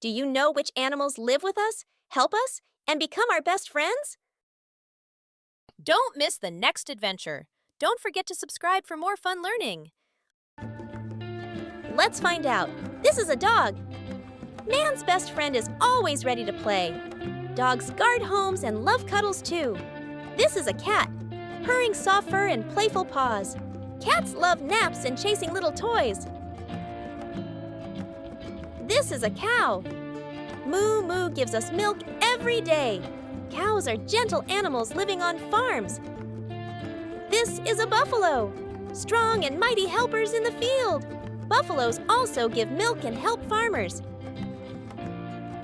Do you know which animals live with us, help us, and become our best friends? Don't miss the next adventure. Don't forget to subscribe for more fun learning. Let's find out. This is a dog. Man's best friend is always ready to play. Dogs guard homes and love cuddles too. This is a cat, purring soft fur and playful paws. Cats love naps and chasing little toys. This is a cow. Moo Moo gives us milk every day. Cows are gentle animals living on farms. This is a buffalo. Strong and mighty helpers in the field. Buffaloes also give milk and help farmers.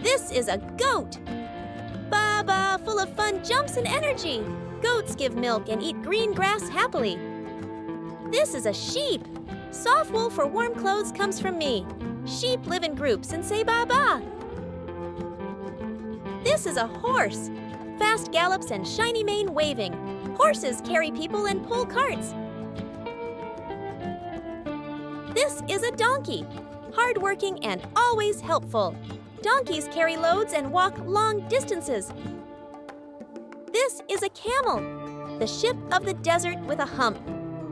This is a goat. Ba-ba, full of fun jumps and energy. Goats give milk and eat green grass happily. This is a sheep. Soft wool for warm clothes comes from me. Sheep live in groups and say ba-ba. This is a horse. Fast gallops and shiny mane waving. Horses carry people and pull carts. This is a donkey. Hardworking and always helpful. Donkeys carry loads and walk long distances. This is a camel. The ship of the desert with a hump.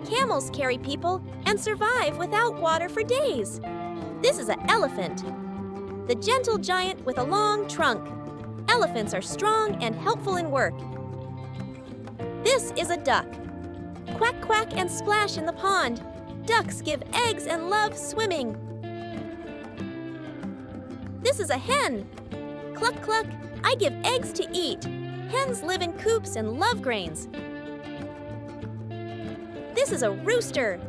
Camels carry people and survive without water for days. This is an elephant. The gentle giant with a long trunk. Elephants are strong and helpful in work. This is a duck. Quack, quack, and splash in the pond. Ducks give eggs and love swimming. This is a hen. Cluck, cluck, I give eggs to eat. Hens live in coops and love grains. This is a rooster.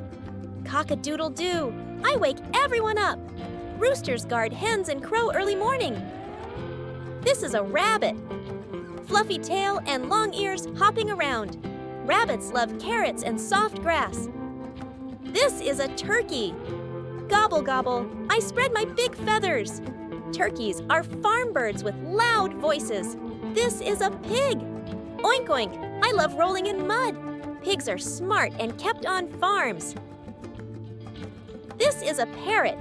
Cock-a-doodle-doo, I wake everyone up. Roosters guard hens and crow early morning. This is a rabbit. Fluffy tail and long ears hopping around. Rabbits love carrots and soft grass. This is a turkey. Gobble, gobble, I spread my big feathers. Turkeys are farm birds with loud voices. This is a pig. Oink, oink, I love rolling in mud. Pigs are smart and kept on farms. This is a parrot.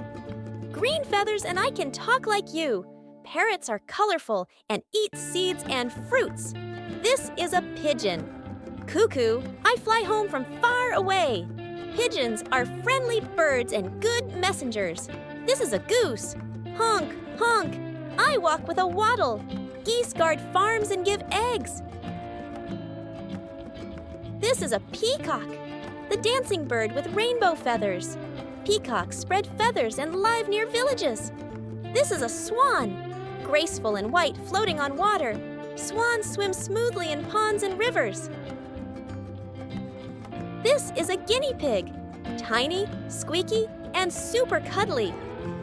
Green feathers and I can talk like you. Parrots are colorful and eat seeds and fruits. This is a pigeon. Cuckoo, I fly home from far away. Pigeons are friendly birds and good messengers. This is a goose. Honk, honk, I walk with a waddle. Geese guard farms and give eggs. This is a peacock, the dancing bird with rainbow feathers. Peacocks spread feathers and live near villages. This is a swan, graceful and white floating on water. Swans swim smoothly in ponds and rivers. This is a guinea pig, tiny, squeaky, and super cuddly.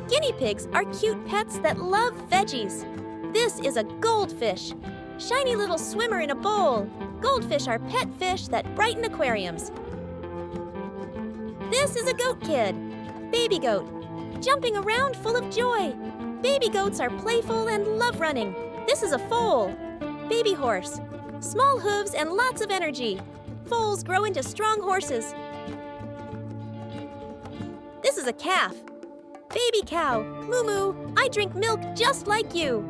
Guinea pigs are cute pets that love veggies. This is a goldfish, shiny little swimmer in a bowl. Goldfish are pet fish that brighten aquariums. This is a goat kid, baby goat, jumping around full of joy. Baby goats are playful and love running. This is a foal, baby horse, small hooves and lots of energy. Foals grow into strong horses. This is a calf. Baby cow, moo moo, I drink milk just like you.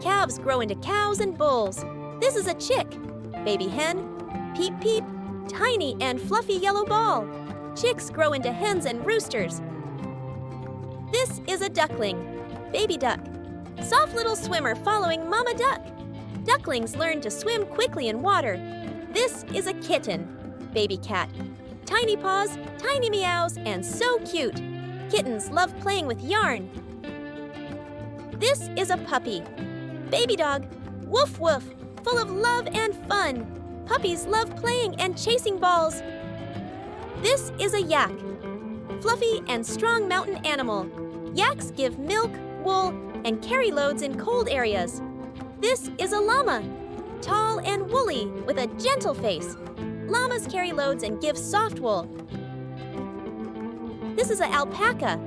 Calves grow into cows and bulls. This is a chick. Baby hen, peep peep, tiny and fluffy yellow ball. Chicks grow into hens and roosters. This is a duckling, baby duck. Soft little swimmer following mama duck. Ducklings learn to swim quickly in water. This is a kitten, baby cat. Tiny paws, tiny meows, and so cute. Kittens love playing with yarn. This is a puppy, baby dog, woof woof, full of love and fun. Puppies love playing and chasing balls. This is a yak, fluffy and strong mountain animal. Yaks give milk, wool, and carry loads in cold areas. This is a llama, tall and woolly with a gentle face. Llamas carry loads and give soft wool. This is an alpaca,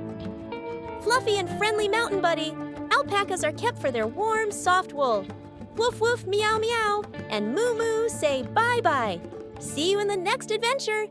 fluffy and friendly mountain buddy. Alpacas are kept for their warm, soft wool. Woof woof, meow meow, and moo moo say bye bye. See you in the next adventure.